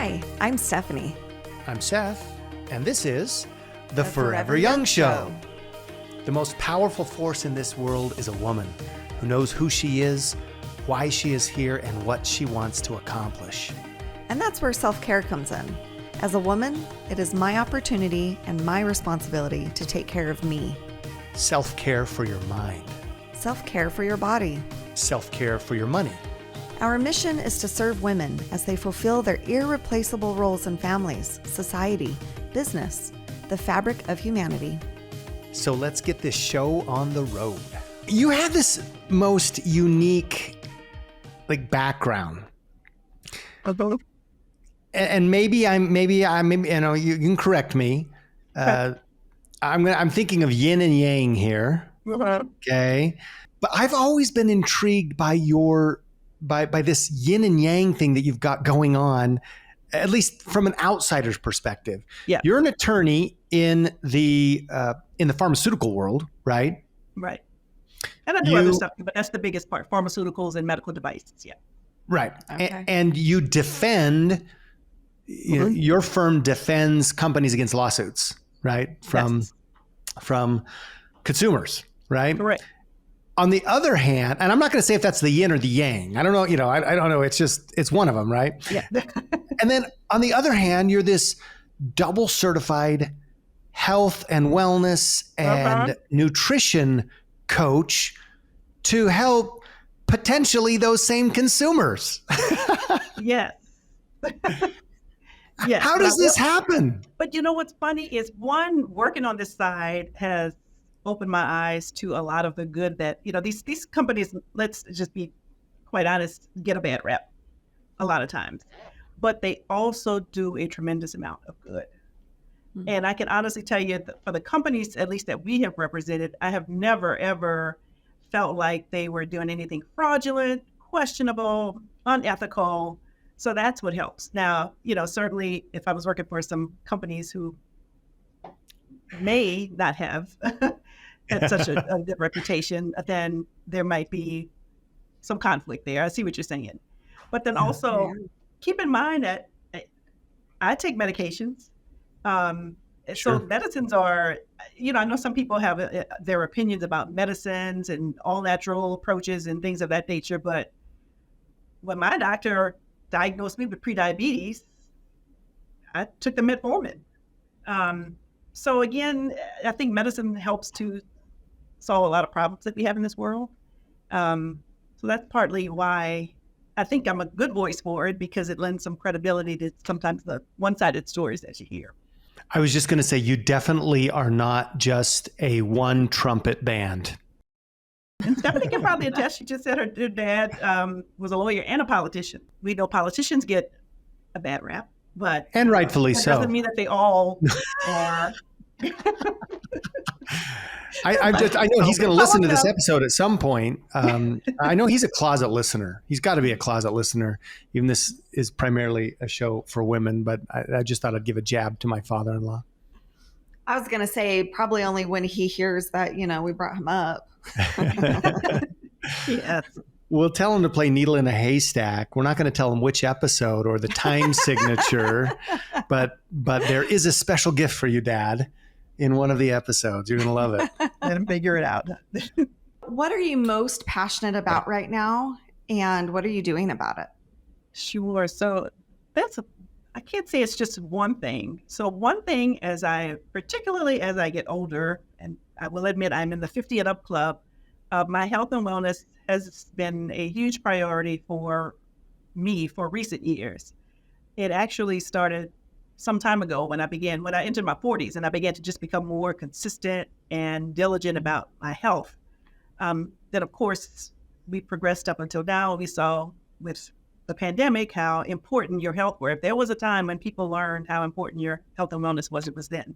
Hi, I'm Stephanie. I'm Seth, and this is The Forever Young Show. The most powerful force in this world is a woman who knows who she is, why she is here, and what she wants to accomplish. And that's where self-care comes in. As a woman, it is my opportunity and my responsibility to take care of me. Self-care for your mind. Self-care for your body. Self-care for your money. Our mission is to serve women as they fulfill their irreplaceable roles in families, society, business, the fabric of humanity. So let's get this show on the road. You have this most unique background. And maybe I'm you know, you can correct me. I'm thinking of yin and yang here. Okay. But I've always been intrigued by by this yin and yang thing that you've got going on, at least from an outsider's perspective. Yeah. You're an attorney in the pharmaceutical world, right? Right. And I do other stuff, but that's the biggest part, pharmaceuticals and medical devices. Yeah. Right. Okay. And you defend, your firm defends companies against lawsuits, right? From consumers, right? Correct. On the other hand, and I'm not going to say if that's the yin or the yang. I don't know. I don't know. It's one of them, right? Yeah. And then on the other hand, you're this double certified health and wellness and nutrition coach to help potentially those same consumers. Yes. Yes. How does this happen? But you know what's funny is working on this side has opened my eyes to a lot of the good that, these companies, let's just be quite honest, get a bad rep a lot of times, but they also do a tremendous amount of good. Mm-hmm. And I can honestly tell you that for the companies, at least that we have represented, I have never, ever felt like they were doing anything fraudulent, questionable, unethical. So that's what helps. Now, certainly if I was working for some companies who may not have such a good reputation, then there might be some conflict there. I see what you're saying. But then also keep in mind that I take medications. So medicines are, I know some people have their opinions about medicines and all natural approaches and things of that nature. But when my doctor diagnosed me with prediabetes, I took the metformin. So again, I think medicine helps to solve a lot of problems that we have in this world. So that's partly why I think I'm a good voice for it, because it lends some credibility to sometimes the one-sided stories that you hear. I was just going to say, you definitely are not just a one trumpet band. And Stephanie can probably attest. She just said her dad was a lawyer and a politician. We know politicians get a bad rap, and rightfully that so. Doesn't mean that they all are. I know he's going to listen to this episode at some point. I know he's a closet listener. He's got to be a closet listener. Even this is primarily a show for women, but I just thought I'd give a jab to my father-in-law. I was going to say probably only when he hears that, we brought him up. Yes. We'll tell him to play Needle in a Haystack. We're not going to tell him which episode or the time signature, but there is a special gift for you, Dad, in one of the episodes. You're going to love it. Let him figure it out. What are you most passionate about right now, and what are you doing about it? Sure. So I can't say it's just one thing. So one thing, particularly as I get older, and I will admit I'm in the 50 and up club, my health and wellness has been a huge priority for me for recent years. It actually started some time ago when I entered my 40s, and I began to just become more consistent and diligent about my health. Then, of course, we progressed up until now. We saw with the pandemic how important your health were. If there was a time when people learned how important your health and wellness was, it was then.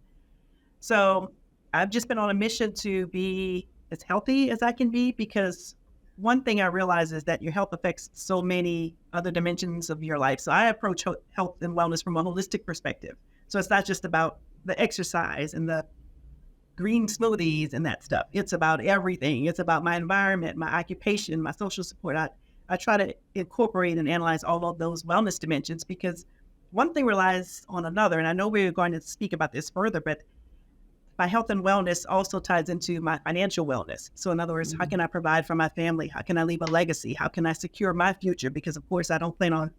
So I've just been on a mission to be as healthy as I can be, because one thing I realize is that your health affects so many other dimensions of your life. So I approach health and wellness from a holistic perspective. So it's not just about the exercise and the green smoothies and that stuff. It's about everything. It's about my environment, my occupation, my social support. I try to incorporate and analyze all of those wellness dimensions, because one thing relies on another. And I know we're going to speak about this further, but my health and wellness also ties into my financial wellness. So in other words, how can I provide for my family? How can I leave a legacy? How can I secure my future? Because of course, I don't plan on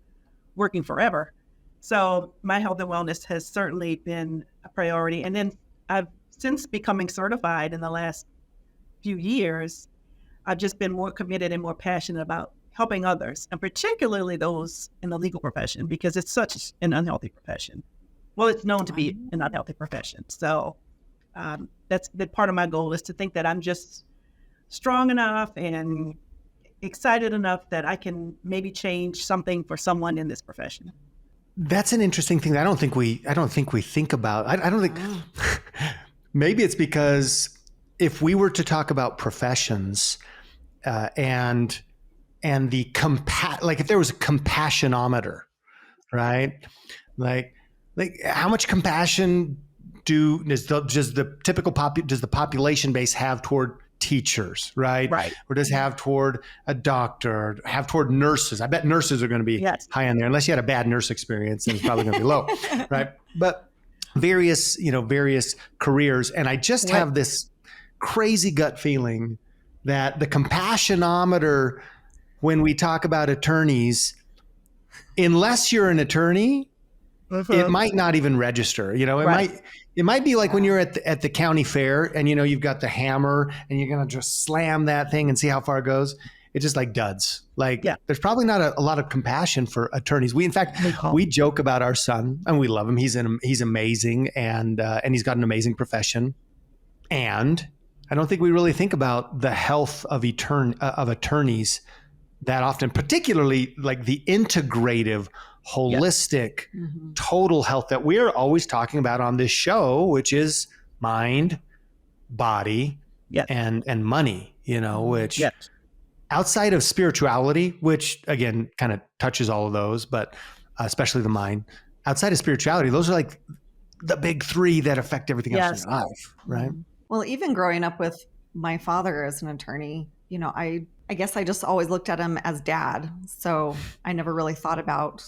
working forever. So my health and wellness has certainly been a priority. And then I've since becoming certified in the last few years, I've just been more committed and more passionate about helping others, and particularly those in the legal profession, because it's such an unhealthy profession. Well, it's known to be an unhealthy profession. So that's been part of my goal, is to think that I'm just strong enough and excited enough that I can maybe change something for someone in this profession. That's an interesting thing. I don't think we think about. I don't think. Maybe it's because if we were to talk about professions, and the like if there was a compassionometer, right? Like how much compassion does the population base have toward teachers, right? Right. Or does have toward a doctor, have toward nurses? I bet nurses are going to be high on there, unless you had a bad nurse experience, then it's probably going to be low, right? But various careers, and I just have this crazy gut feeling that the compassionometer, when we talk about attorneys, unless you're an attorney, it might not even register. It might be like when you're at the county fair and you've got the hammer and you're gonna just slam that thing and see how far it goes. It just like duds. There's probably not a lot of compassion for attorneys. We joke about our son, and we love him. He's amazing, and he's got an amazing profession. And I don't think we really think about the health of attorneys that often, particularly like the integrative, holistic, total health that we're always talking about on this show, which is mind, body, and money, which outside of spirituality, which again kind of touches all of those, but especially the mind, outside of spirituality, those are like the big three that affect everything else in your life, right? Well, even growing up with my father as an attorney, I guess I just always looked at him as dad. So I never really thought about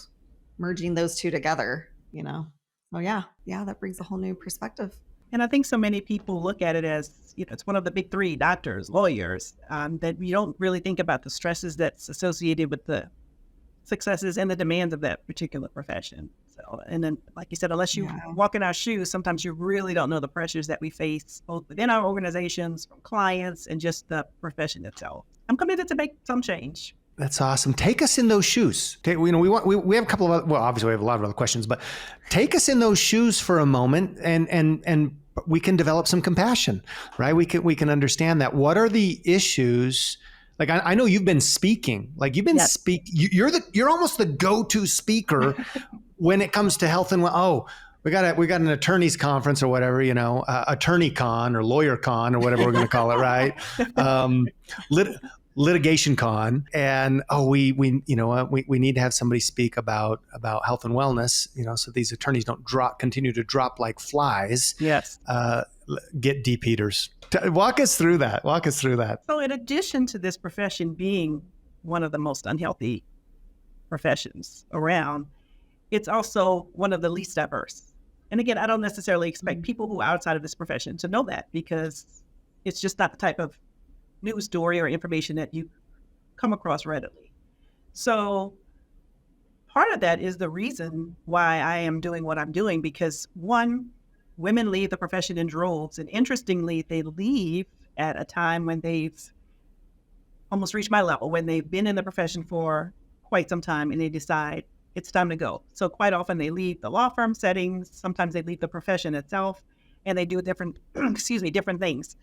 merging those two together, Oh yeah, that brings a whole new perspective. And I think so many people look at it as, it's one of the big three: doctors, lawyers, that you don't really think about the stresses that's associated with the successes and the demands of that particular profession. So, and then, like you said, unless you walk in our shoes, sometimes you really don't know the pressures that we face, both within our organizations, from clients, and just the profession itself. I'm committed to make some change. That's awesome. Take us in those shoes. We have a couple of, obviously we have a lot of other questions, but take us in those shoes for a moment, and we can develop some compassion, right? We can understand that. What are the issues? Like I know you've been speaking. Like you've been you're almost the go-to speaker when it comes to health and we got an attorneys conference or whatever, attorney con or lawyer con or whatever we're going to call it, right? Litigation con, and we need to have somebody speak about health and wellness, so these attorneys don't continue to drop like flies. Yes. Get D. Peters. Walk us through that. So in addition to this profession being one of the most unhealthy professions around, it's also one of the least diverse. And again, I don't necessarily expect people who are outside of this profession to know that, because it's just not the type of news story or information that you come across readily. So part of that is the reason why I am doing what I'm doing, because one, women leave the profession in droves. And interestingly, they leave at a time when they've almost reached my level, when they've been in the profession for quite some time and they decide it's time to go. So quite often they leave the law firm settings. Sometimes they leave the profession itself, and they do different things.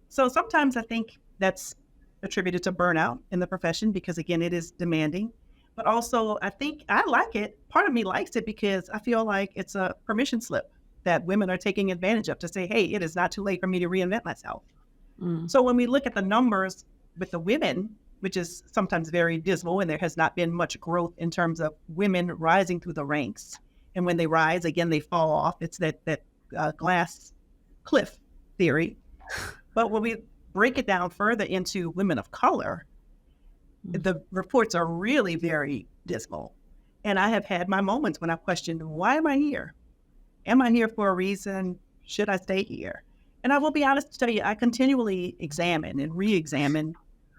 So sometimes I think that's attributed to burnout in the profession, because again, it is demanding. But also I think I like it. Part of me likes it because I feel like it's a permission slip that women are taking advantage of, to say, hey, it is not too late for me to reinvent myself. So when we look at the numbers with the women, which is sometimes very dismal, and there has not been much growth in terms of women rising through the ranks. And when they rise, again, they fall off. It's that glass cliff theory. But when we break it down further into women of color, the reports are really very dismal. And I have had my moments when I questioned, why am I here? Am I here for a reason? Should I stay here? And I will be honest to tell you, I continually examine and re-examine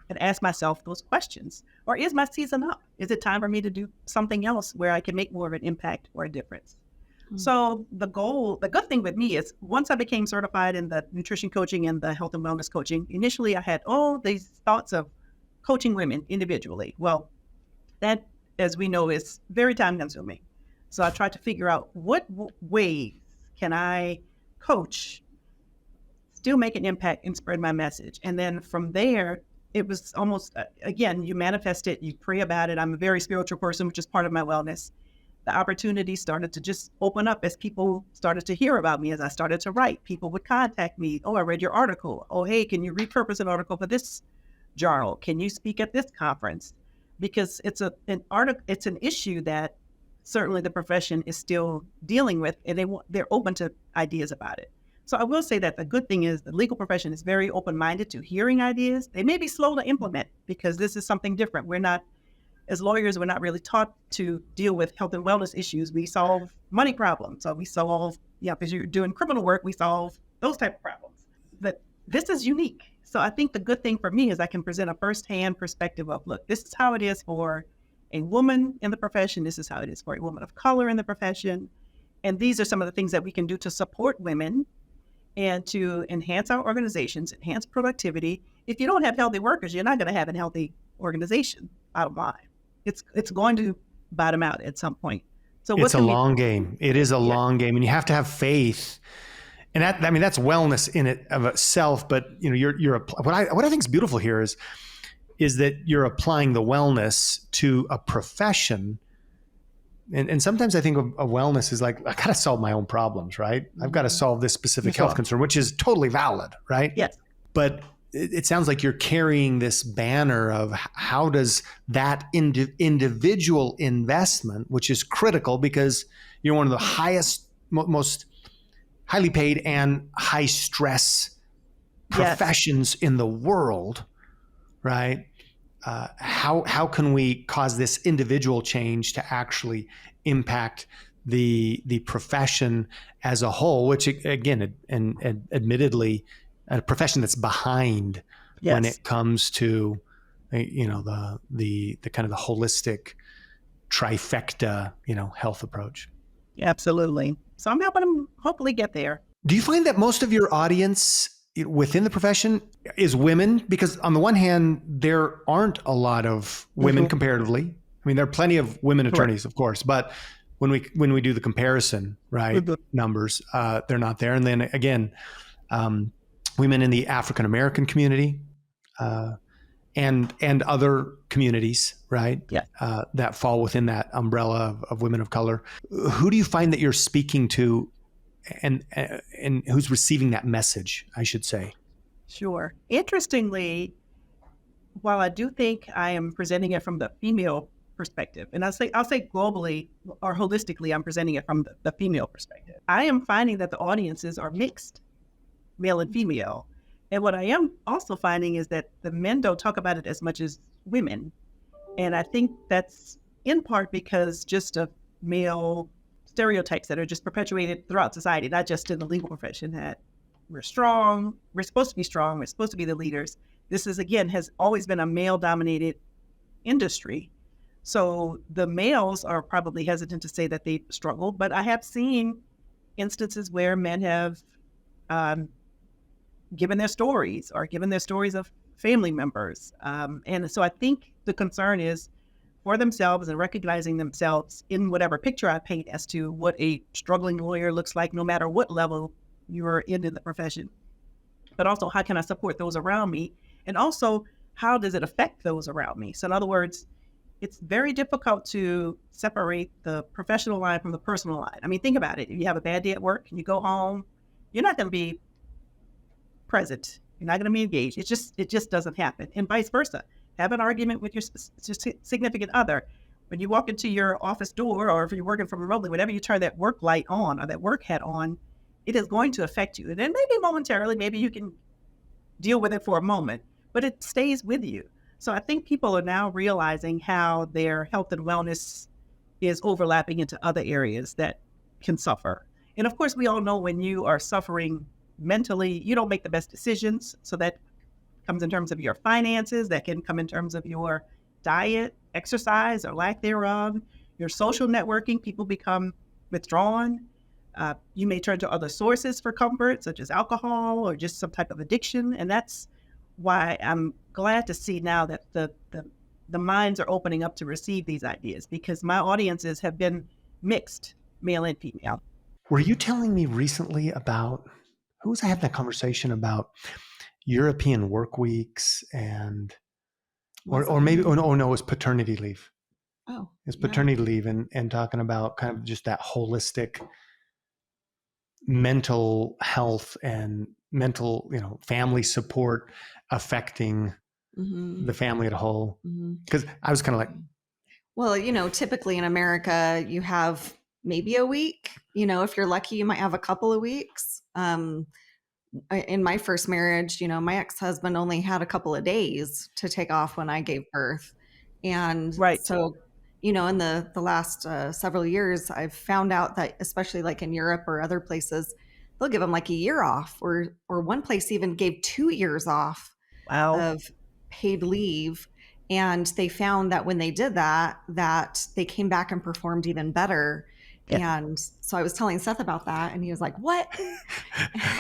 and ask myself those questions. Or is my season up? Is it time for me to do something else where I can make more of an impact or a difference? So the good thing with me is once I became certified in the nutrition coaching and the health and wellness coaching, initially I had all these thoughts of coaching women individually. Well, that, as we know, is very time consuming. So I tried to figure out what ways can I coach, still make an impact and spread my message. And then from there, it was almost, again, you manifest it, you pray about it. I'm a very spiritual person, which is part of my wellness. The opportunity started to just open up as people started to hear about me, as I started to write. People would contact me. Oh, I read your article. Oh, hey, can you repurpose an article for this journal? Can you speak at this conference? Because it's an issue that certainly the profession is still dealing with, and they're open to ideas about it. So I will say that the good thing is the legal profession is very open-minded to hearing ideas. They may be slow to implement because this is something different. As lawyers, we're not really taught to deal with health and wellness issues. We solve money problems. So we solve, because you're doing criminal work, we solve those type of problems. But this is unique. So I think the good thing for me is I can present a firsthand perspective of, look, this is how it is for a woman in the profession. This is how it is for a woman of color in the profession. And these are some of the things that we can do to support women and to enhance our organizations, enhance productivity. If you don't have healthy workers, you're not going to have a healthy organization, bottom line. It's going to bottom out at some point. So it's a long game. It is a long game, and you have to have faith. And that's wellness in it of itself. But what I think is beautiful here is that you're applying the wellness to a profession. And sometimes I think of wellness is like, I got to solve my own problems, right? I've got to solve this specific health concern, which is totally valid, right? Yes. But it sounds like you're carrying this banner of how does that individual investment, which is critical because you're one of the highest, most highly paid and high stress professions in the world, right? How can we cause this individual change to actually impact the profession as a whole, which again, and admittedly, a profession that's behind when it comes to, the kind of the holistic trifecta, health approach. Absolutely. So I'm helping them hopefully get there. Do you find that most of your audience within the profession is women? Because on the one hand, there aren't a lot of women comparatively. I mean, there are plenty of women attorneys, of course, but when we do the comparison, right, numbers, they're not there. And then again, women in the African American community and other communities, right, that fall within that umbrella of women of color. Who do you find that you're speaking to, and who's receiving that message, I should say? Sure. Interestingly, while I do think I am presenting it from the female perspective, and I'll say globally or holistically, I'm presenting it from the female perspective, I am finding that the audiences are mixed, male and female. And what I am also finding is that the men don't talk about it as much as women. And I think that's in part because just of male stereotypes that are just perpetuated throughout society, not just in the legal profession, that we're strong, we're supposed to be strong, we're supposed to be the leaders. This is, again, has always been a male-dominated industry. So the males are probably hesitant to say that they struggled, but I have seen instances where men have given their stories of family members. And so I think the concern is for themselves and recognizing themselves in whatever picture I paint as to what a struggling lawyer looks like, no matter what level you're in the profession. But also, how can I support those around me? And also, how does it affect those around me? So in other words, it's very difficult to separate the professional line from the personal line. I mean, think about it. If you have a bad day at work and you go home, you're not going to be present. You're not going to be engaged. It just doesn't happen. And vice versa. Have an argument with your significant other. When you walk into your office door, or if you're working from remotely, whenever you turn that work light on or that work hat on, it is going to affect you. And then maybe momentarily, maybe you can deal with it for a moment, but it stays with you. So I think people are now realizing how their health and wellness is overlapping into other areas that can suffer. And of course, we all know when you are suffering mentally, you don't make the best decisions. So that comes in terms of your finances, that can come in terms of your diet, exercise, or lack thereof, your social networking. People become withdrawn. You may turn to other sources for comfort, such as alcohol or just some type of addiction. And that's why I'm glad to see now that the minds are opening up to receive these ideas, because my audiences have been mixed, male and female. Were you telling me recently about, who was I having that conversation about European work weeks and, or maybe, no, it was paternity leave. Oh, It's paternity leave and talking about kind of just that holistic mental health and mental, family support affecting the family as a whole. Because I was kind of like, well, typically in America, you have maybe a week. If you're lucky, you might have a couple of weeks. In my first marriage, my ex-husband only had a couple of days to take off when I gave birth. And so, in the last several years, I've found out that, especially like in Europe or other places, they'll give them like a year off, or one place even gave 2 years off of paid leave. And they found that when they did that they came back and performed even better. Yeah. And so I was telling Seth about that, and he was like, "What?"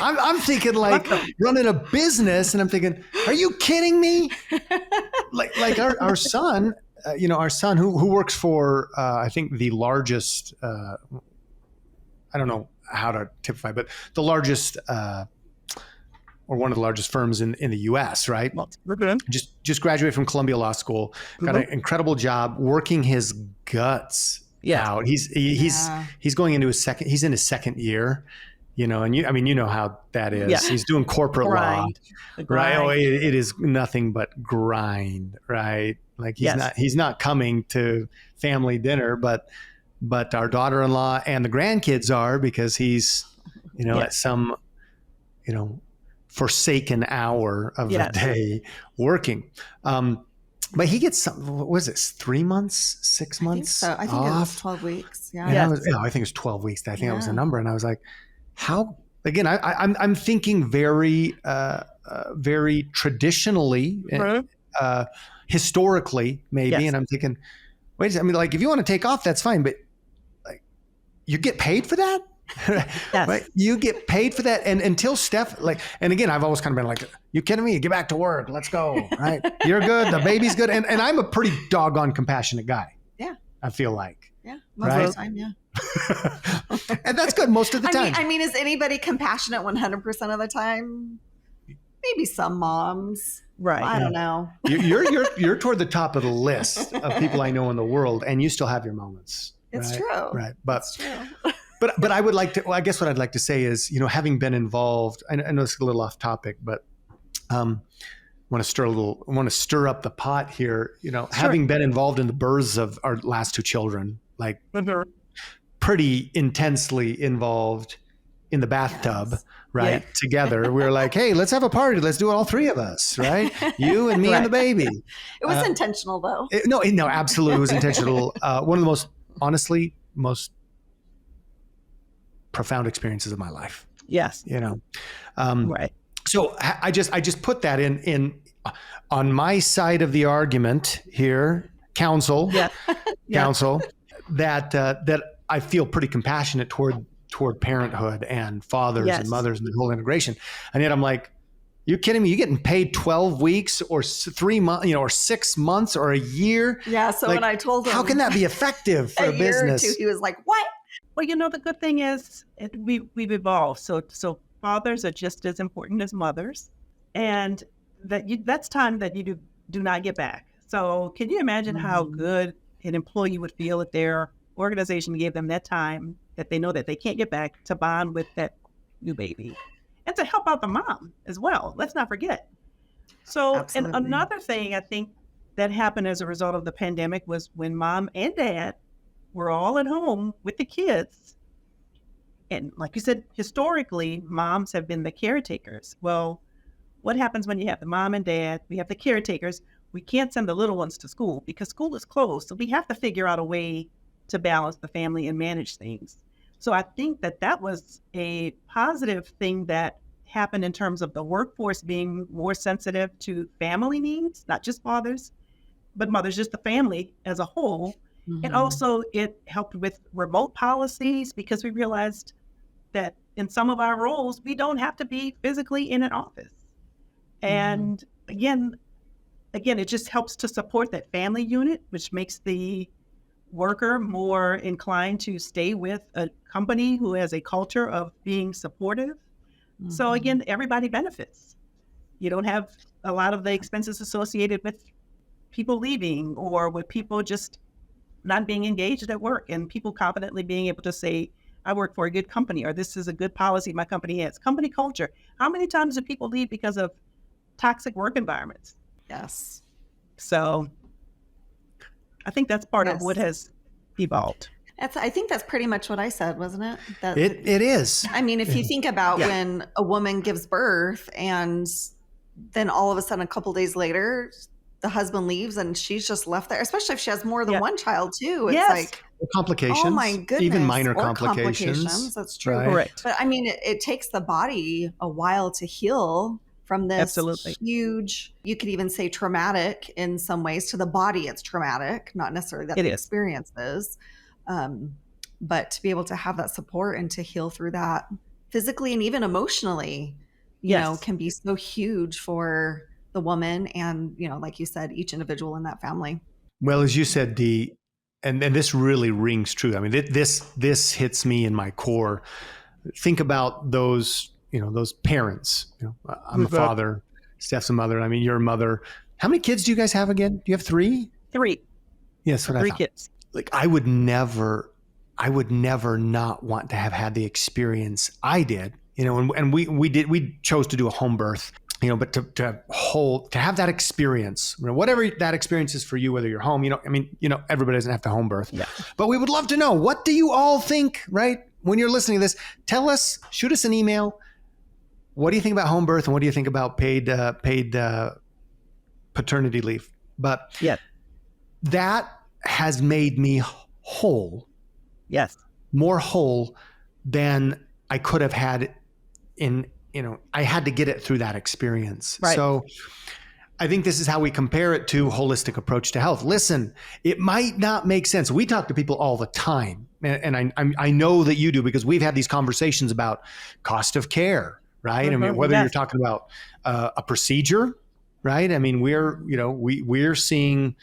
I'm thinking like running a business, and I'm thinking, "Are you kidding me?" like our son, our son who works for I think the largest, I don't know how to typify, but the largest or one of the largest firms in the U.S. Right? Just graduated from Columbia Law School, got an incredible job, working his guts out. He's going into he's in his second year, and you know how that is. Yeah. He's doing corporate law, right? Oh, it is nothing but grind, right? Like he's not coming to family dinner, but our daughter-in-law and the grandkids are, because he's, at some, forsaken hour of the day working. But he gets some, what was it, 3 months, 6 months? I think it was 12 weeks. Yeah. I think it was 12 weeks. I think that was the number. And I was like, how, again, I'm thinking very, very traditionally, historically maybe. And I'm thinking, wait a second, like if you want to take off, that's fine. But like, you get paid for that? Right? You get paid for that. And until Steph, and again, I've always kind of been like, you kidding me? Get back to work. Let's go. Right? You're good. The baby's good. And I'm a pretty doggone compassionate guy. Yeah. I feel like. Yeah. Most of the time. Yeah. And that's good most of the time. I mean, is anybody compassionate 100% of the time? Maybe some moms. Right. I don't know. You're toward the top of the list of people I know in the world, and you still have your moments. It's true. Right. But it's true. But I would like to, I guess what I'd like to say is, having been involved, I know it's a little off topic, but want to stir up the pot here, having been involved in the births of our last two children, like pretty intensely involved in the bathtub, right? Yeah. Together. We were like, hey, let's have a party. Let's do it, all three of us, right? You and me and the baby. It was intentional though. No, absolutely. It was intentional. One of the most profound experiences of my life. Yes. Right. So I just put that in on my side of the argument here, counsel, that I feel pretty compassionate toward parenthood and fathers and mothers and the whole integration. And yet I'm like, you kidding me? You getting paid 12 weeks or 3 months, or 6 months or a year? Yeah. So when I told him, how can that be effective for a business? Year or two, he was like, what? Well, the good thing is we've evolved. So fathers are just as important as mothers, and that's time that you do not get back. So can you imagine how good an employee would feel if their organization gave them that time that they know that they can't get back to bond with that new baby and to help out the mom as well? Let's not forget. So, Absolutely. And another thing I think that happened as a result of the pandemic was when mom and dad were all at home with the kids. And like you said, historically, moms have been the caretakers. Well, what happens when you have the mom and dad? We have the caretakers. We can't send the little ones to school because school is closed. So we have to figure out a way to balance the family and manage things. So I think that was a positive thing that happened in terms of the workforce being more sensitive to family needs, not just fathers, but mothers, just the family as a whole. Mm-hmm. And also it helped with remote policies because we realized that in some of our roles, we don't have to be physically in an office. And again, it just helps to support that family unit, which makes the worker more inclined to stay with a company who has a culture of being supportive. So again, everybody benefits. You don't have a lot of the expenses associated with people leaving or with people just not being engaged at work, and people confidently being able to say, I work for a good company, or this is a good policy my company has. Company culture. How many times do people leave because of toxic work environments? Yes. So I think that's part of what has evolved. I think that's pretty much what I said, wasn't it? That It is. I mean, if you think about when a woman gives birth and then all of a sudden a couple days later, the husband leaves and she's just left there, especially if she has more than one child too. It's like complications, oh my goodness, even minor or complications. That's true. Right? Correct. But I mean, it takes the body a while to heal from this huge, you could even say traumatic in some ways. To the body, it's traumatic, not necessarily that the experience is. But to be able to have that support and to heal through that physically and even emotionally, you know, can be so huge for the woman and, you know, like you said, each individual in that family. Well, as you said, Dee, and this really rings true. I mean, this hits me in my core. Think about those, you know, those parents. You know, I'm a father, Steph's a mother. I mean, you're a mother. How many kids do you guys have again? Do you have three? Three. Yes, what I thought. 3 kids. Like I would never not want to have had the experience I did, you know, and we chose to do a home birth, you know, but to have that experience, you know, whatever that experience is for you, whether you're home, you know, I mean, you know, everybody doesn't have to home birth, but we would love to know, what do you all think, right? When you're listening to this, tell us, shoot us an email. What do you think about home birth? And what do you think about paid paternity leave? But that has made me whole. Yes. More whole than I could have had in, you know, I had to get it through that experience. Right. So I think this is how we compare it to holistic approach to health. Listen, it might not make sense. We talk to people all the time, and I know that you do, because we've had these conversations about cost of care, right? I mean, whether you're talking about a procedure, right? I mean, we're seeing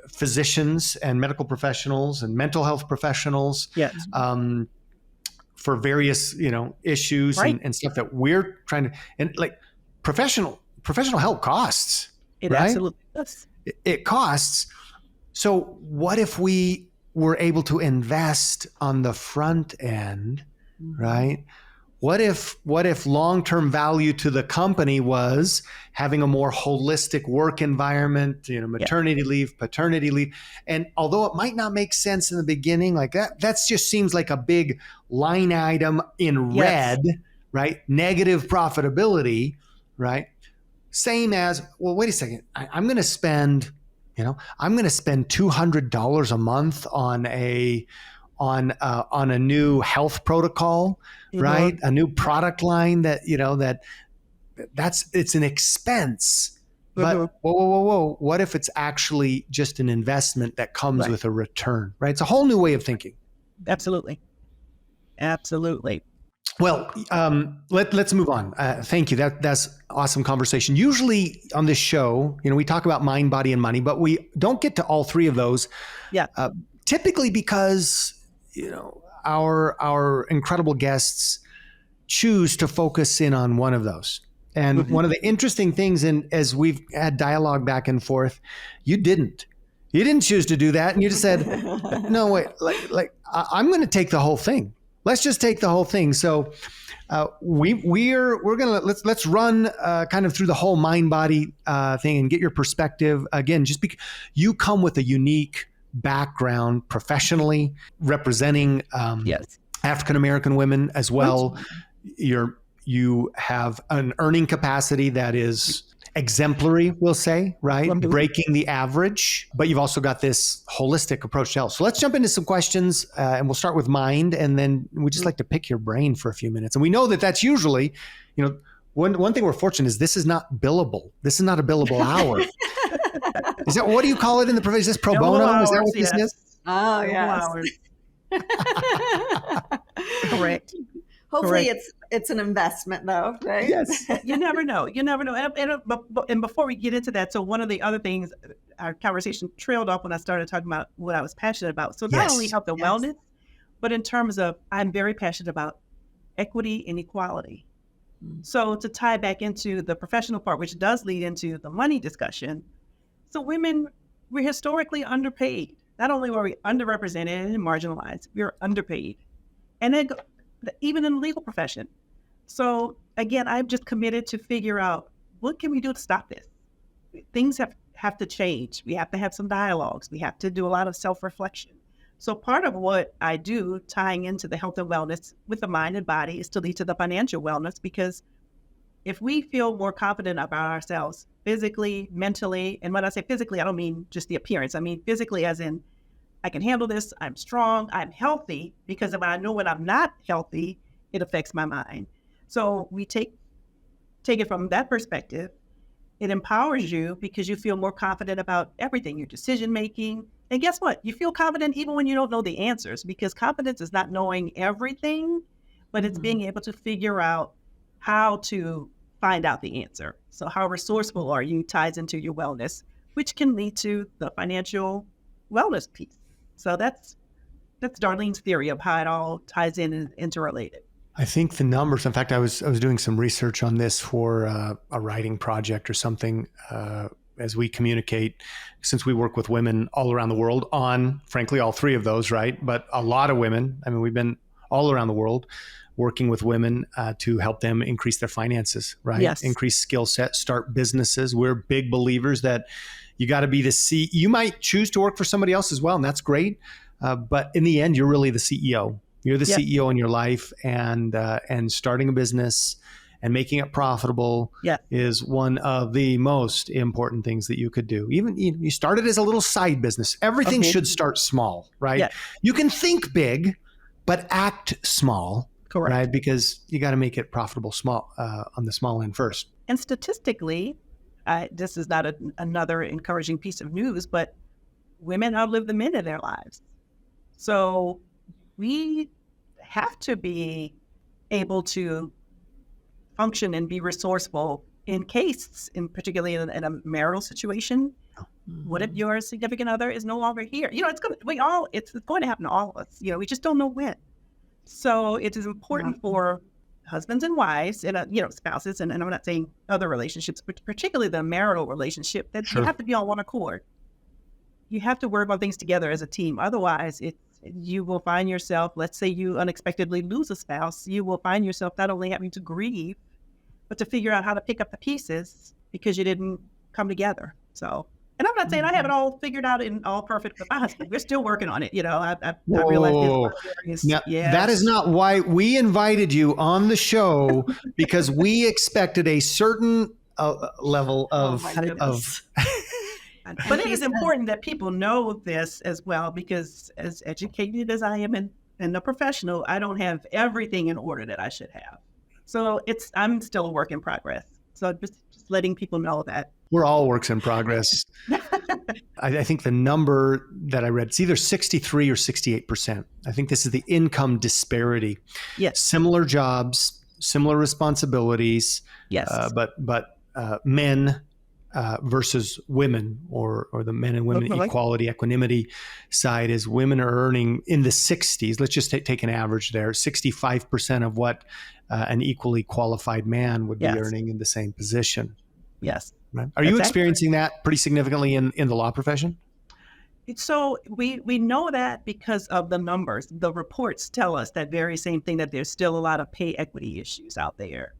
physicians and medical professionals and mental health professionals for various, you know, issues and stuff that we're trying to, and like professional help costs. It absolutely does. It costs. So what if we were able to invest on the front end, right? What if long-term value to the company was having a more holistic work environment, you know, maternity leave, paternity leave. And although it might not make sense in the beginning, like that just seems like a big line item in red, right? Negative profitability, right? Same as, well, wait a second, I'm going to spend $200 a month on a new health protocol, right? A new product line that, you know, it's an expense. But whoa. What if it's actually just an investment that comes with a return, right? It's a whole new way of thinking. Absolutely. Well, let's move on. Thank you. That's awesome conversation. Usually on this show, you know, we talk about mind, body, and money, but we don't get to all three of those. Typically because, you know, our incredible guests choose to focus in on one of those. And one of the interesting things, as we've had dialogue back and forth, you didn't choose to do that. And you just said, no, wait, like I'm going to take the whole thing. Let's just take the whole thing. So we're going to, let's run kind of through the whole mind body thing and get your perspective. Again, just because you come with a unique background professionally representing African-American women as well. You have an earning capacity that is exemplary, we'll say, right? Mhm. Breaking the average, but you've also got this holistic approach to health. So let's jump into some questions, and we'll start with mind, and then we just like to pick your brain for a few minutes. And we know that that's usually, one thing we're fortunate is this is not billable. This is not a billable hour. Is that, what do you call it in the profession? Is this pro bono? Hours, Is that what this is? Oh, Billable yes. hours. Correct. Hopefully Correct. it's an investment though, right? Yes. You never know. And before we get into that, so one of the other things, our conversation trailed off when I started talking about what I was passionate about. So not only health and wellness, but in terms of, I'm very passionate about equity and equality. So to tie back into the professional part, which does lead into the money discussion. So women, we're historically underpaid. Not only were we underrepresented and marginalized, we were underpaid. And then even in the legal profession. So again, I'm just committed to figure out, what can we do to stop this? Things have to change. We have to have some dialogues. We have to do a lot of self-reflection. So part of what I do, tying into the health and wellness with the mind and body, is to lead to the financial wellness, because if we feel more confident about ourselves physically, mentally, and when I say physically, I don't mean just the appearance. I mean physically as in, I can handle this, I'm strong, I'm healthy, because if I know when I'm not healthy, it affects my mind. So we take it from that perspective. It empowers you because you feel more confident about everything, your decision making. And guess what? You feel confident even when you don't know the answers, because confidence is not knowing everything, but it's being able to figure out how to find out the answer. So how resourceful are you ties into your wellness, which can lead to the financial wellness piece. So that's Darlene's theory of how it all ties in and interrelated. I think the numbers, in fact, I was doing some research on this for a writing project or something, as we communicate, since we work with women all around the world on, frankly, all three of those, right? But a lot of women, I mean, we've been all around the world working with women to help them increase their finances, right? Yes. Increase skill set, start businesses. We're big believers that you got to be the CEO. You might choose to work for somebody else as well, and that's great. But in the end, you're really the CEO. You're the CEO in your life, and starting a business and making it profitable is one of the most important things that you could do. Even you started as a little side business. Everything should start small, right? Yeah. You can think big, but act small. Correct. Right? Because you got to make it profitable small on the small end first. And statistically, this is not another encouraging piece of news, but women outlive the men in their lives. So we have to be able to function and be resourceful in case, particularly in a marital situation. What if your significant other is no longer here? It's going to happen to all of us. We just don't know when. So it is important for husbands and wives and, spouses, and I'm not saying other relationships, but particularly the marital relationship, that you have to be on one accord. You have to work on things together as a team. Otherwise, you will find yourself, let's say you unexpectedly lose a spouse, you will find yourself not only having to grieve, but to figure out how to pick up the pieces because you didn't come together. So, and I'm not saying I have it all figured out and all perfect with my husband. We're still working on it. I realize that is not why we invited you on the show, because we expected a certain level of. But it is important that people know this as well, because as educated as I am and a professional, I don't have everything in order that I should have. So I'm still a work in progress. So just letting people know that. We're all works in progress. I think the number that I read, it's either 63 or 68%. I think this is the income disparity. Yes. Similar jobs, similar responsibilities. Yes. But men versus women, or the men and women equality, equanimity side is women are earning in the 60s. Let's just take an average there. 65% of what an equally qualified man would be earning in the same position. Yes. Right. Are you experiencing that pretty significantly in the law profession? So we know that because of the numbers. The reports tell us that very same thing, that there's still a lot of pay equity issues out there.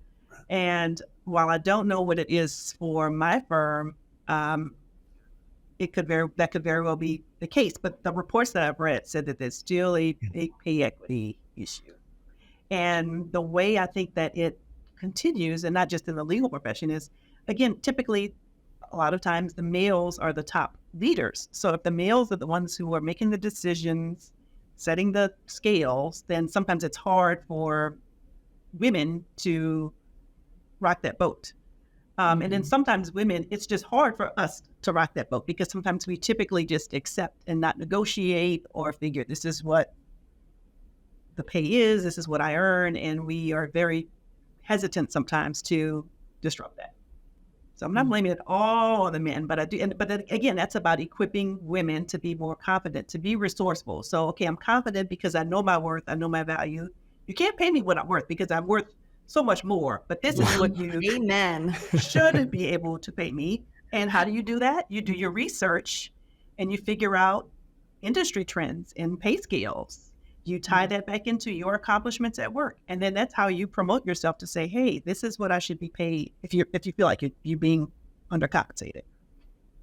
And while I don't know what it is for my firm, that could very well be the case. But the reports that I've read said that there's still a pay equity issue. And the way I think that it continues, and not just in the legal profession, is again, typically, a lot of times the males are the top leaders. So if the males are the ones who are making the decisions, setting the scales, then sometimes it's hard for women to rock that boat. And then sometimes women, it's just hard for us to rock that boat because sometimes we typically just accept and not negotiate or figure this is what the pay is, this is what I earn, and we are very hesitant sometimes to disrupt that. So I'm not blaming it all on the men, but I do. But then, again, that's about equipping women to be more confident, to be resourceful. So, okay, I'm confident because I know my worth, I know my value. You can't pay me what I'm worth because I'm worth so much more. But this is what you Amen. should be able to pay me. And how do you do that? You do your research and you figure out industry trends and pay scales. You tie that back into your accomplishments at work. And then that's how you promote yourself to say, hey, this is what I should be paid if you feel like you're being undercompensated.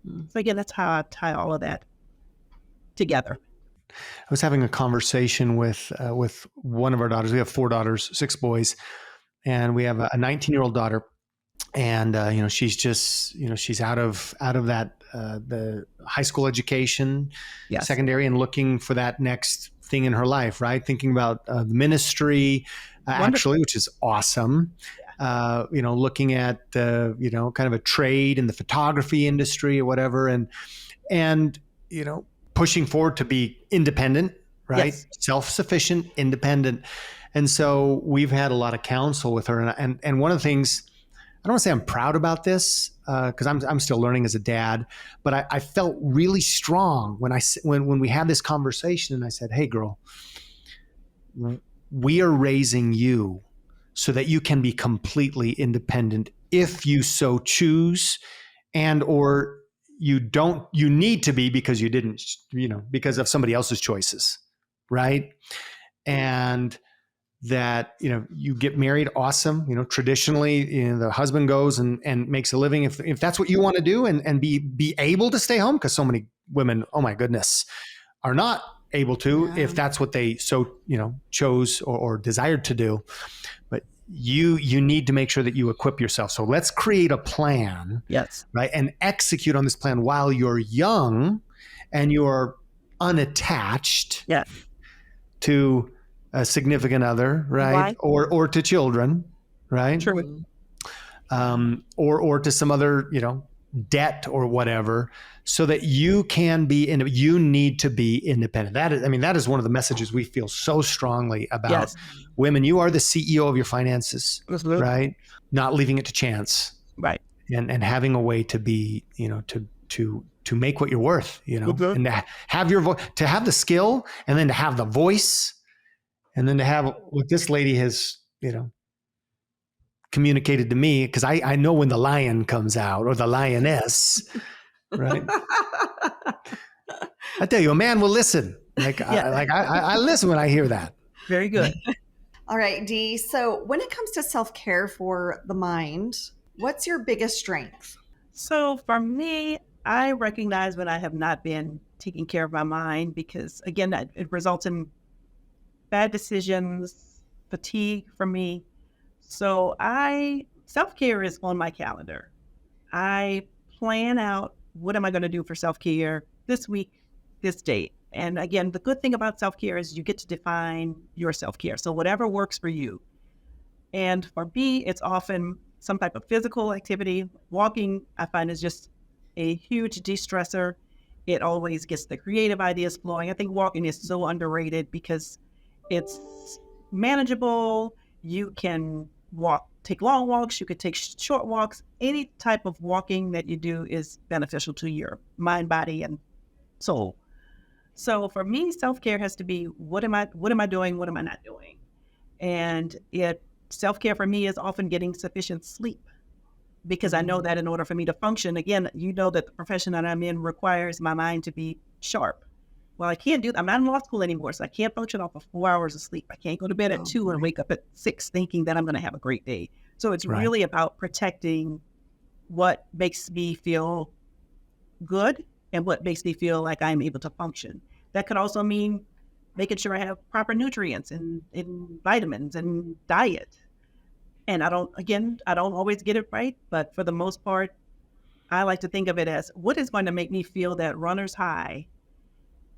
So again, that's how I tie all of that together. I was having a conversation with one of our daughters. We have 4 daughters, 6 boys, and we have a 19-year-old daughter. And she's just she's out of that the high school education, Yes. secondary, and looking for that next thing in her life, right? Thinking about the ministry, actually, which is awesome. Yeah. Looking at kind of a trade in the photography industry or whatever, and pushing forward to be independent, right? Yes. Self-sufficient, independent. And so we've had a lot of counsel with her, and one of the things, I don't want to say I'm proud about this because I'm still learning as a dad, but I felt really strong when we had this conversation, and I said, "Hey, girl, we are raising you so that you can be completely independent if you so choose, and or you need to be because you didn't, because of somebody else's choices, right? And that, you get married, awesome. Traditionally, the husband goes and makes a living if that's what you want to do and be able to stay home, because so many women, oh my goodness, are not able to if that's what they chose or desired to do. But you need to make sure that you equip yourself. So let's create a plan, Yes, right, and execute on this plan while you're young and you're unattached to a significant other, right? Or to children, right? True. Or to some other, debt or whatever, so that you can be you need to be independent. That is one of the messages we feel so strongly about women. You are the CEO of your finances, right? Not leaving it to chance, right? And having a way to be, to make what you're worth, and to have your voice, to have the skill, and then to have the voice. And then to have what this lady has, communicated to me, because I know when the lion comes out or the lioness, right? I tell you, a man will listen. I listen when I hear that. Very good. All right, Dee. So when it comes to self-care for the mind, what's your biggest strength? So for me, I recognize when I have not been taking care of my mind, because again, it results in bad decisions, fatigue for me. So self-care is on my calendar. I plan out, what am I going to do for self-care this week, this date? And again, the good thing about self-care is you get to define your self-care. So whatever works for you. And for me, it's often some type of physical activity. Walking, I find, is just a huge de-stressor. It always gets the creative ideas flowing. I think walking is so underrated because it's manageable. You can take long walks. You could take short walks. Any type of walking that you do is beneficial to your mind, body, and soul. So for me, self-care has to be, what am I doing? What am I not doing? And self-care for me is often getting sufficient sleep, because I know that in order for me to function, again, that the profession that I'm in requires my mind to be sharp. Well, I can't do that. I'm not in law school anymore, so I can't function off of 4 hours of sleep. I can't go to bed at 2 and wake up at 6 thinking that I'm going to have a great day. So it's really about protecting what makes me feel good and what makes me feel like I'm able to function. That could also mean making sure I have proper nutrients and vitamins and diet. And I don't always get it right, but for the most part, I like to think of it as what is going to make me feel that runner's high.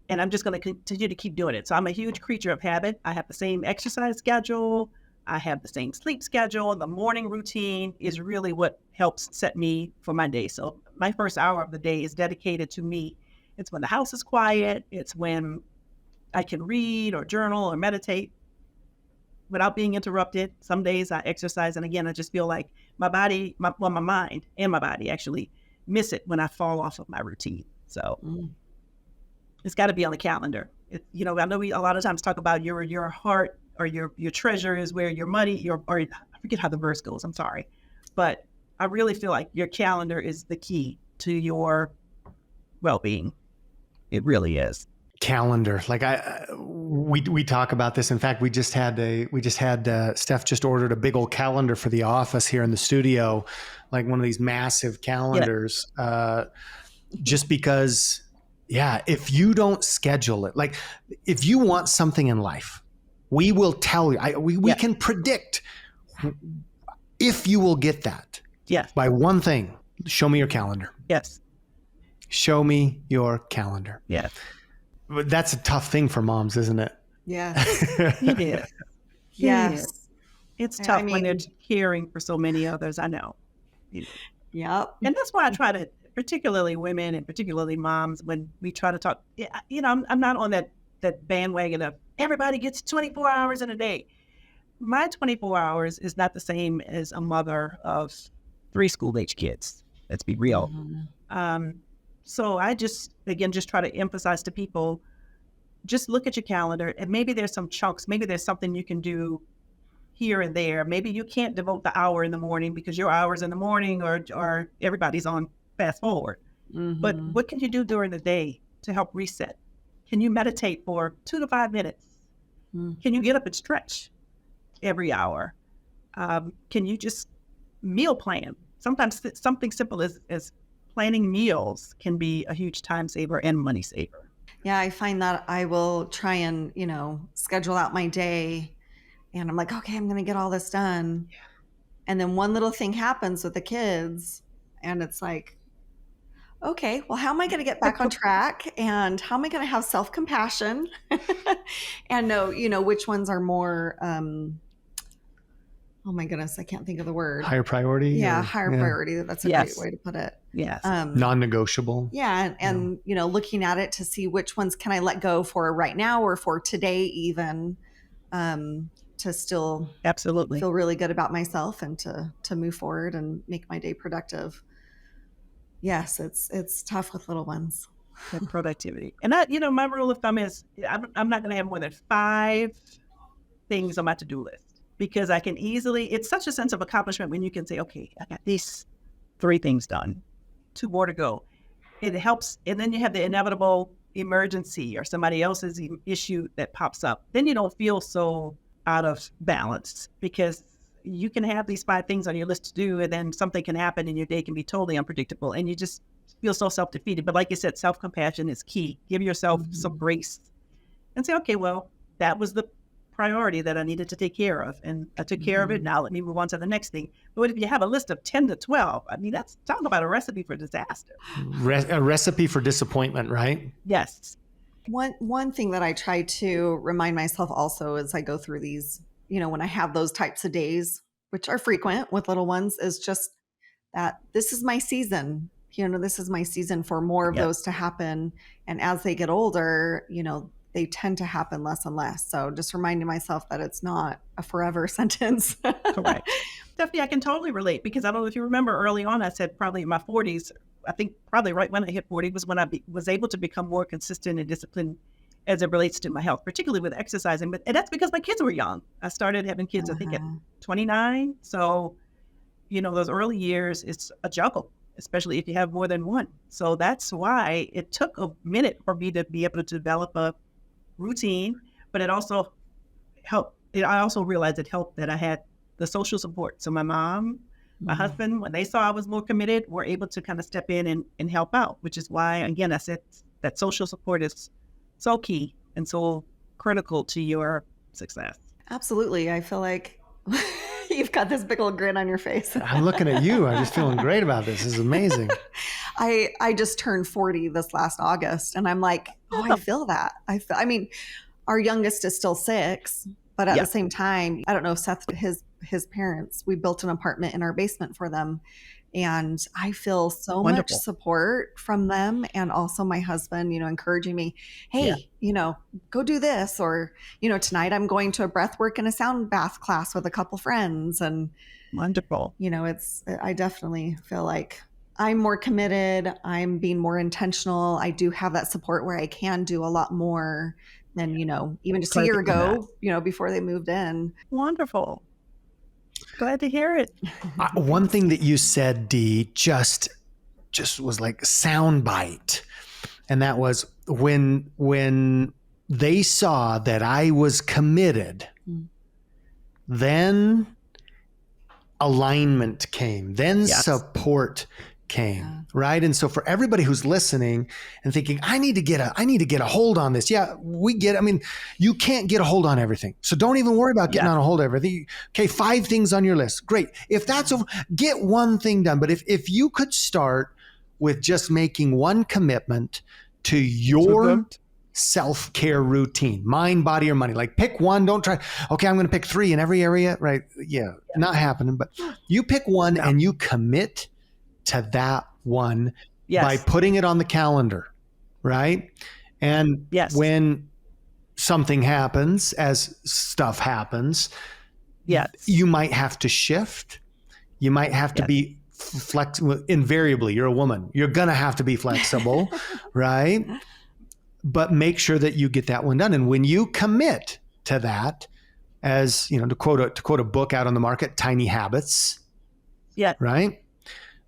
And I'm just going to continue to keep doing it. So I'm a huge creature of habit. I have the same exercise schedule. I have the same sleep schedule. The morning routine is really what helps set me for my day. So my first hour of the day is dedicated to me. It's when the house is quiet. It's when I can read or journal or meditate without being interrupted. Some days I exercise. And again, I just feel like my body, my mind and my body actually miss it when I fall off of my routine. So it's got to be on the calendar. I know we a lot of times talk about your heart or your treasure is where your money, or I forget how the verse goes. I'm sorry. But I really feel like your calendar is the key to your well-being. It really is. Calendar. Like we talk about this. In fact, we just had Steph just ordered a big old calendar for the office here in the studio, like one of these massive calendars, just because, if you don't schedule it, like if you want something in life, we will tell you, we can predict if you will get that. Yes. By one thing, show me your calendar. Yes. Show me your calendar. Yes. But that's a tough thing for moms, isn't it? Yeah. It is. Yes. It's tough when they're caring for so many others. I know. Yep. And that's why I try to, particularly women and particularly moms, when we try to talk, I'm not on that bandwagon of everybody gets 24 hours in a day. My 24 hours is not the same as a mother of 3 school-age kids. Let's be real. Mm-hmm. So I just try to emphasize to people, just look at your calendar, and maybe there's some chunks, maybe there's something you can do here and there. Maybe you can't devote the hour in the morning because your hours in the morning or everybody's on fast forward. Mm-hmm. But what can you do during the day to help reset? Can you meditate for 2 to 5 minutes? Mm. Can you get up and stretch every hour? Can you just meal plan? Sometimes something simple as planning meals can be a huge time saver and money saver. Yeah, I find that I will try and, schedule out my day, and I'm like, okay, I'm going to get all this done. Yeah. And then one little thing happens with the kids, and it's like, okay, well, how am I going to get back on track? And how am I going to have self-compassion and know, which ones are more, oh my goodness, I can't think of the word. Higher priority? Yeah, priority. That's a great way to put it. Yes. Non-negotiable. Yeah. And looking at it to see which ones can I let go for right now or for today even, to still absolutely feel really good about myself and to move forward and make my day productive. Yes, it's tough with little ones. That productivity. And my rule of thumb is I'm not going to have more than 5 things on my to-do list, because I can easily, it's such a sense of accomplishment when you can say, okay, I got these 3 things done, 2 more to go. It helps. And then you have the inevitable emergency or somebody else's issue that pops up. Then you don't feel so out of balance, because you can have these 5 things on your list to do, and then something can happen and your day can be totally unpredictable, and you just feel so self-defeated. But like you said, self-compassion is key. Give yourself some grace and say, okay, well, that was the priority that I needed to take care of, and I took care of it. Now let me move on to the next thing. But if you have a list of 10 to 12, that's talking about a recipe for disaster. A recipe for disappointment, right? Yes. One thing that I try to remind myself also as I go through these, when I have those types of days, which are frequent with little ones, is just that this is my season. This is my season for more of those to happen. And as they get older, they tend to happen less and less. So just reminding myself that it's not a forever sentence. Correct. Stephanie, I can totally relate, because I don't know if you remember early on, I said probably in my 40s, I think probably right when I hit 40 was when I was able to become more consistent and disciplined as it relates to my health, particularly with exercising. And that's because my kids were young. I started having kids, I think, at 29. So, those early years, it's a juggle, especially if you have more than one. So that's why it took a minute for me to be able to develop a routine, but it also helped. I also realized it helped that I had the social support. So my mom, my husband, when they saw I was more committed, were able to kind of step in and help out, which is why, again, I said that social support is so key and so critical to your success. Absolutely. I feel like You've got this big old grin on your face. I'm looking at you. I'm just feeling great about this. This is amazing. I just turned 40 this last August, and I'm like, oh, I feel that. I mean, our youngest is still 6, but at the same time, I don't know, Seth, his parents, we built an apartment in our basement for them. And I feel so much support from them, and also my husband, encouraging me, hey, go do this. Or, tonight I'm going to a breathwork and a sound bath class with a couple friends. And wonderful. I definitely feel like I'm more committed. I'm being more intentional. I do have that support where I can do a lot more than, even just a year ago, before they moved in. Wonderful. Glad to hear it. One thing that you said, Dee, just was like soundbite. And that was when they saw that I was committed, then alignment came, then support came, right? And so for everybody who's listening and thinking, I need to get a hold on this. Yeah, we get it. I mean, you can't get a hold on everything. So don't even worry about getting on a hold of everything. Okay, 5 things on your list. Great. If that's over, get one thing done. But if you could start with just making one commitment to your self-care routine, mind, body, or money, like pick one, don't try, okay, I'm going to pick 3 in every area, right? Yeah, not happening. But you pick one and you commit to that one by putting it on the calendar, right? And when something happens, as stuff happens, you might have to shift. You might have to be flexible. Invariably, you're a woman. You're going to have to be flexible, right? But make sure that you get that one done. And when you commit to that, as to quote a book out on the market, Tiny Habits, right?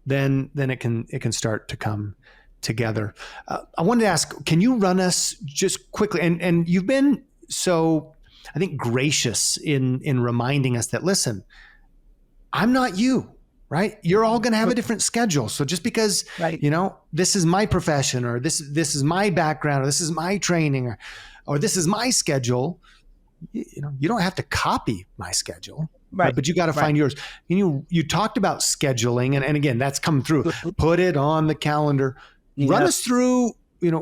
Then it can start to come together. I wanted to ask, can you run us just quickly? And you've been so, I think, gracious in reminding us that, listen, I'm not you, right? You're all going to have a different schedule. So just because, this is my profession, or this is my background, or this is my training, or this is my schedule, you don't have to copy my schedule. Right. But you got to find yours. And you talked about scheduling, and again, that's come through. Put it on the calendar. Run us through,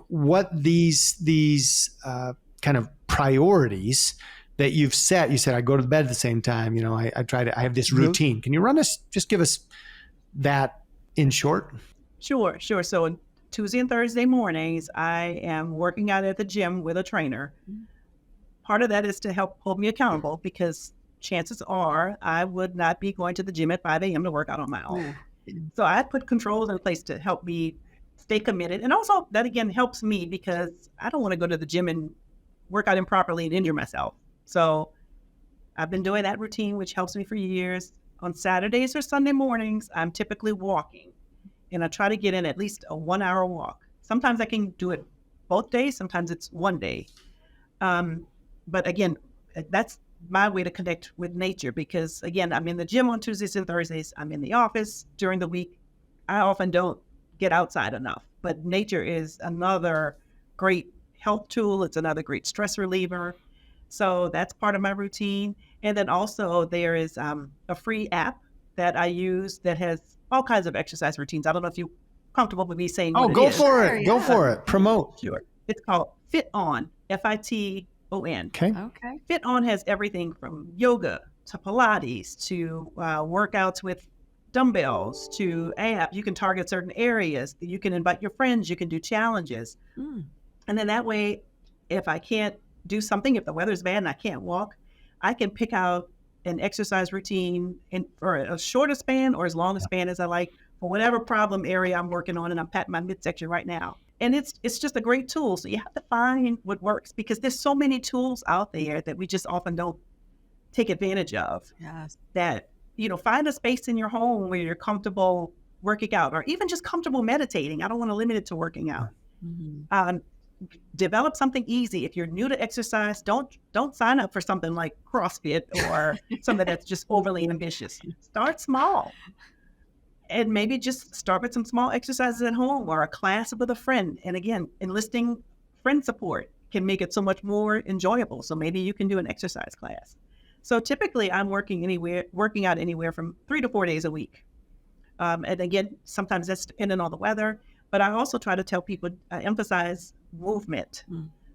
what these kind of priorities that you've set. You said, I go to bed at the same time. I have this routine. Can you just give us that in short? Sure. So on Tuesday and Thursday mornings, I am working out at the gym with a trainer. Part of that is to help hold me accountable, because chances are I would not be going to the gym at 5 a.m. to work out on my own. So I put controls in place to help me stay committed. And also that, again, helps me because I don't want to go to the gym and work out improperly and injure myself. So I've been doing that routine, which helps me for years. On Saturdays or Sunday mornings, I'm typically walking, and I try to get in at least a 1-hour walk. Sometimes I can do it both days. Sometimes it's one day. But again, that's my way to connect with nature, because again, I'm in the gym on Tuesdays and Thursdays. I'm in the office during the week. I often don't get outside enough, but nature is another great health tool. It's another great stress reliever. So that's part of my routine. And then also there is a free app that I use that has all kinds of exercise routines. I don't know if you're comfortable with me saying what it is. Go for it. Promote. Sure. It's called Fit On, FITON. Okay. Fit On has everything from yoga to Pilates to workouts with dumbbells to abs. You can target certain areas. You can invite your friends. You can do challenges. And then that way, if I can't do something, if the weather's bad and I can't walk, I can pick out an exercise routine for a shorter span or as long a span as I like for whatever problem area I'm working on. And I'm patting my midsection right now. And it's just a great tool. So you have to find what works, because there's so many tools out there that we just often don't take advantage of. That, find a space in your home where you're comfortable working out, or even just comfortable meditating. I don't want to limit it to working out. Develop something easy. If you're new to exercise, don't sign up for something like CrossFit or something that's just overly ambitious. Start small. And maybe just start with some small exercises at home or a class with a friend. And again, enlisting friend support can make it so much more enjoyable. So maybe you can do an exercise class. So typically I'm working out anywhere from 3 to 4 days a week. And again, sometimes that's dependent on the weather, but I also try to tell people, I emphasize movement.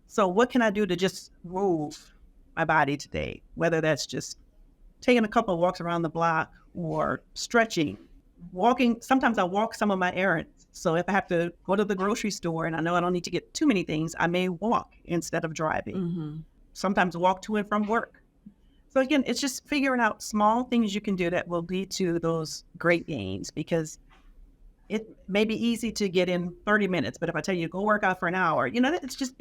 So what can I do to just move my body today? Whether that's just taking a couple of walks around the block or stretching, walking. Sometimes I walk some of my errands. So if I have to go to the grocery store and I know I don't need to get too many things, I may walk instead of driving. Sometimes walk to and from work. So again, it's just figuring out small things you can do that will lead to those great gains, because it may be easy to get in 30 minutes, but if I tell you go work out for an hour, it's just,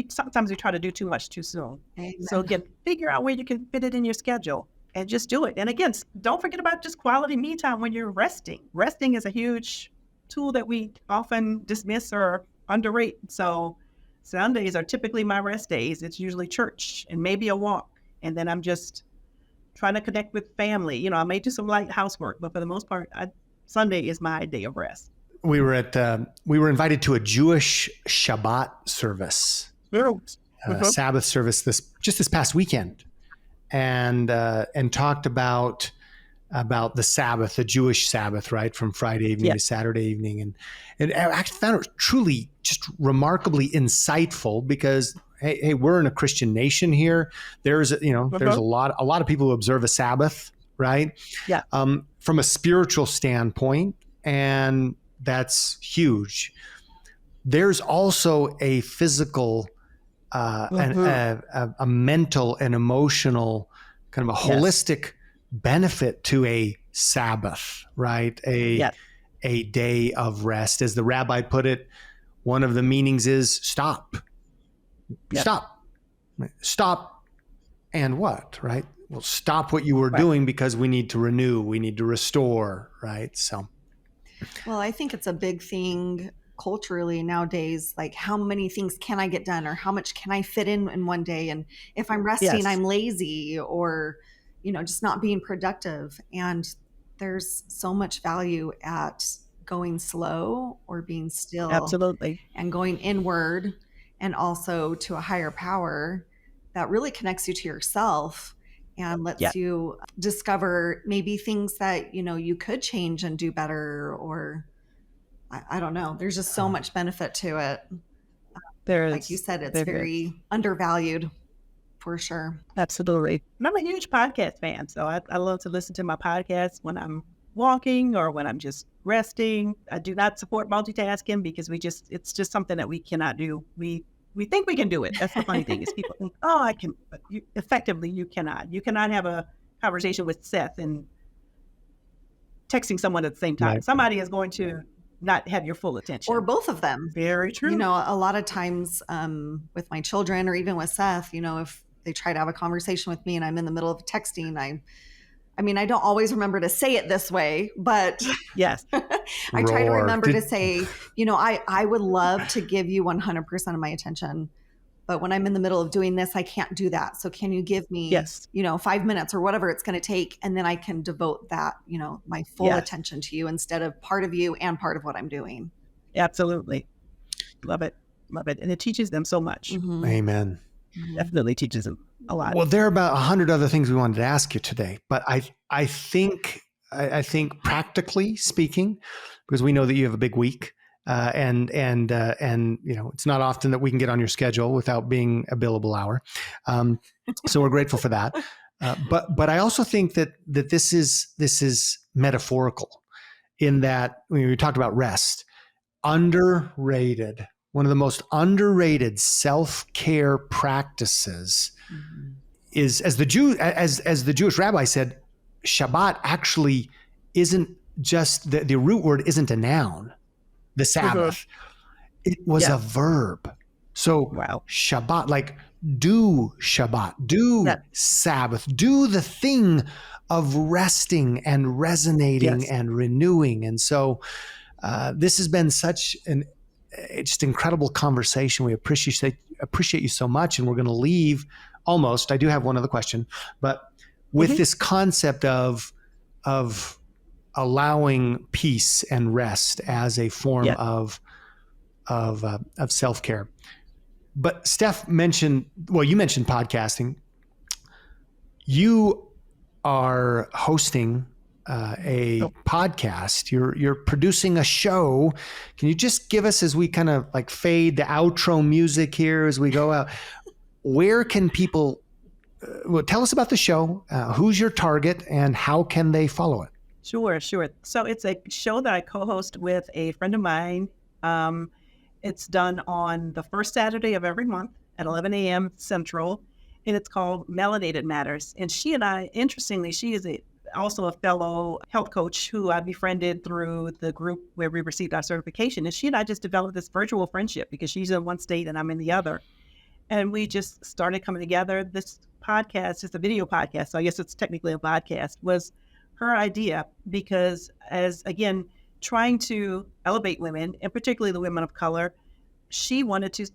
sometimes we try to do too much too soon. Amen. So again, figure out where you can fit it in your schedule and just do it. And again, don't forget about just quality me time when you're resting. Resting is a huge tool that we often dismiss or underrate. So Sundays are typically my rest days. It's usually church and maybe a walk. And then I'm just trying to connect with family. I may do some light housework, but for the most part, Sunday is my day of rest. We were invited to a Jewish Shabbat service, Sabbath service this past weekend, and talked about the Sabbath, the Jewish Sabbath, right, from Friday evening to Saturday evening, and I actually found it truly just remarkably insightful, because hey, we're in a Christian nation here. There's there's a lot of people who observe a Sabbath, right? Yeah. From a spiritual standpoint, and that's huge. There's also a physical, a mental and emotional, kind of a holistic benefit to a Sabbath, right? A day of rest. As the rabbi put it, one of the meanings is stop. Stop. And what, right? Well, stop what you were doing, because we need to renew, we need to restore, right? So. Well, I think it's a big thing culturally nowadays, like how many things can I get done, or how much can I fit in one day? And if I'm resting, I'm lazy, or, just not being productive. And there's so much value at going slow or being still. Absolutely. And going inward, and also to a higher power that really connects you to yourself and lets you discover maybe things that, you could change and do better, or I don't know. There's just so much benefit to it. Like you said, it's very undervalued, for sure. Absolutely. And I'm a huge podcast fan, so I love to listen to my podcasts when I'm walking or when I'm just resting. I do not support multitasking, because it's just something that we cannot do. We think we can do it. That's the funny thing, is people think, oh, I can, but effectively you cannot. You cannot have a conversation with Seth and texting someone at the same time. Right. Somebody is going to not have your full attention. Or both of them. Very true. A lot of times with my children, or even with Seth, if they try to have a conversation with me and I'm in the middle of texting, I don't always remember to say it this way, but yes, I try to remember to say, I would love to give you 100% of my attention, but when I'm in the middle of doing this, I can't do that. So can you give me, 5 minutes or whatever it's going to take? And then I can devote that, my full attention to you, instead of part of you and part of what I'm doing. Absolutely. Love it. Love it. And it teaches them so much. Mm-hmm. Amen. Definitely teaches them a lot. Well, there are about 100 other things we wanted to ask you today, but I think practically speaking, because we know that you have a big week, and it's not often that we can get on your schedule without being a billable hour. So we're grateful for that. But I also think that this is metaphorical, in that when we talked about rest, underrated. One of the most underrated self-care practices is, as the Jewish rabbi said, Shabbat actually isn't just the root word isn't a noun. The Sabbath, it was a verb. So Shabbat, like do Shabbat, do Sabbath, do the thing of resting and resonating and renewing. And so this has been such an just incredible conversation. We appreciate you so much. And we're going to leave almost, I do have one other question, but with this concept of allowing peace and rest as a form of self-care. But Steph mentioned, you mentioned podcasting. You are hosting a podcast. You're producing a show. Can you just give us, as we kind of like fade the outro music here as we go out, where can people tell us about the show? Who's your target and how can they follow it? Sure. So it's a show that I co-host with a friend of mine. It's done on the first Saturday of every month at 11 a.m. Central, and it's called Melanated Matters. And she and I, interestingly, she is also a fellow health coach who I befriended through the group where we received our certification. And she and I just developed this virtual friendship because she's in one state and I'm in the other. And we just started coming together. This podcast is a video podcast, so I guess it's technically a podcast, was her idea because trying to elevate women, and particularly the women of color, she was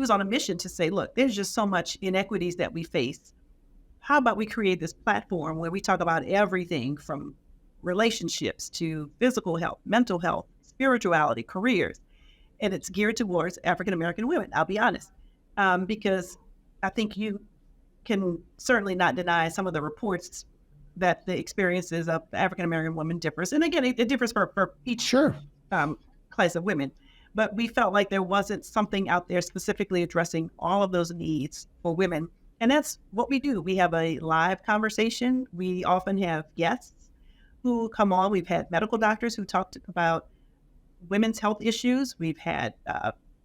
on a mission to say, look, there's just so much inequities that we face. How about we create this platform where we talk about everything from relationships to physical health, mental health, spirituality, careers, and it's geared towards African-American women, I'll be honest, because I think you can certainly not deny some of the reports that the experiences of African-American women differs. And again, it differs for each class of women. But we felt like there wasn't something out there specifically addressing all of those needs for women. And that's what we do. We have a live conversation. We often have guests who come on. We've had medical doctors who talked about women's health issues. We've had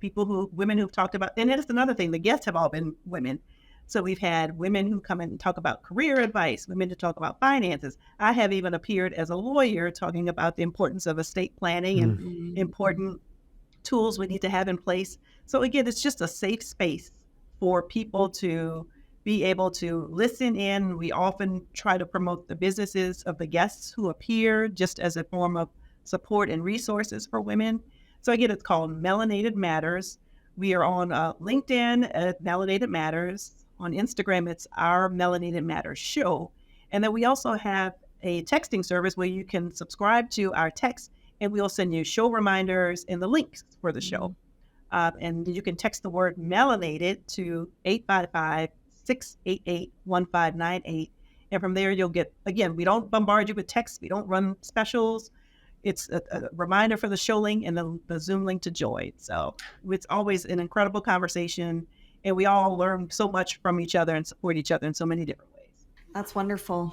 women who've talked about, and that's another thing, the guests have all been women. So we've had women who come in and talk about career advice, women to talk about finances. I have even appeared as a lawyer talking about the importance of estate planning and important tools we need to have in place. So again, it's just a safe space for people to be able to listen in. We often try to promote the businesses of the guests who appear just as a form of support and resources for women. So again, it's called Melanated Matters. We are on LinkedIn at Melanated Matters. On Instagram, it's Our Melanated Matters Show. And then we also have a texting service where you can subscribe to our text and we'll send you show reminders and the links for the show. And you can text the word melanated to 855-688-1598. And from there, you'll get, again, we don't bombard you with texts. We don't run specials. It's a reminder for the show link and the Zoom link to join. So it's always an incredible conversation. And we all learn so much from each other and support each other in so many different ways. That's wonderful.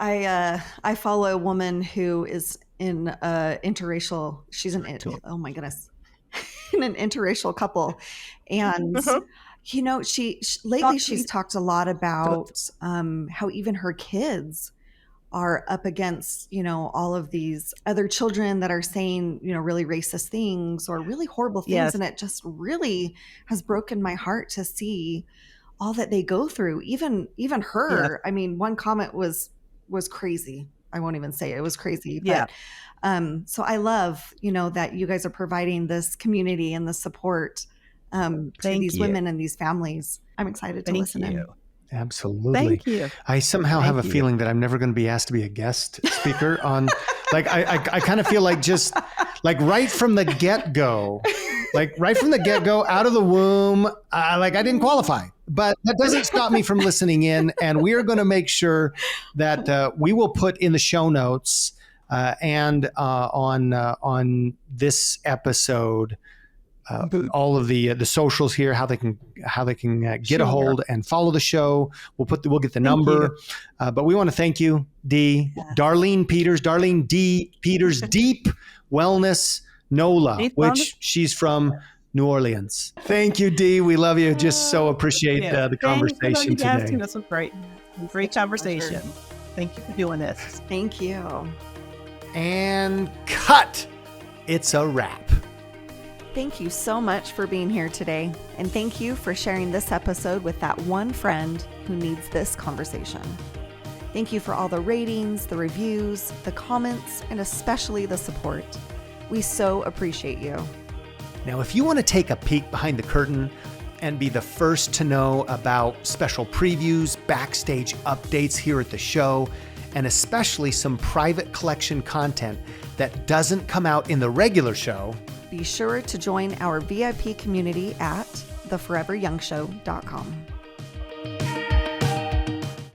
I follow a woman who is in interracial. She's oh my goodness, in an interracial couple, and you know, she lately she's talked a lot about how even her kids are up against, you know, all of these other children that are saying, you know, really racist things or really horrible things. Yes. And it just really has broken my heart to see all that they go through. Even her, yeah. I mean, one comment was crazy. I won't even say it was crazy. But, yeah. So I love, you know, that you guys are providing this community and the support to these women and these families. I'm excited to listen in. Absolutely. Thank you. I somehow have a feeling that I'm never going to be asked to be a guest speaker on, like, I kind of feel like just like right from the get-go, out of the womb, I didn't qualify, but that doesn't stop me from listening in. And we are going to make sure that we will put in the show notes and on this episode, all of the socials here, how they can get a hold and follow the show. We'll get the number, but we want to thank you, Dee, Darleene Peters, Darleene D. Peters, Deep Wellness NOLA, which she's from New Orleans. Thank you, Dee. We love you. Just so appreciate the conversation today. That's a great conversation. Thank you for doing this. Thank you. And cut. It's a wrap. Thank you so much for being here today. And thank you for sharing this episode with that one friend who needs this conversation. Thank you for all the ratings, the reviews, the comments, and especially the support. We so appreciate you. Now, if you want to take a peek behind the curtain and be the first to know about special previews, backstage updates here at the show, and especially some private collection content that doesn't come out in the regular show, be sure to join our VIP community at theforeveryoungshow.com.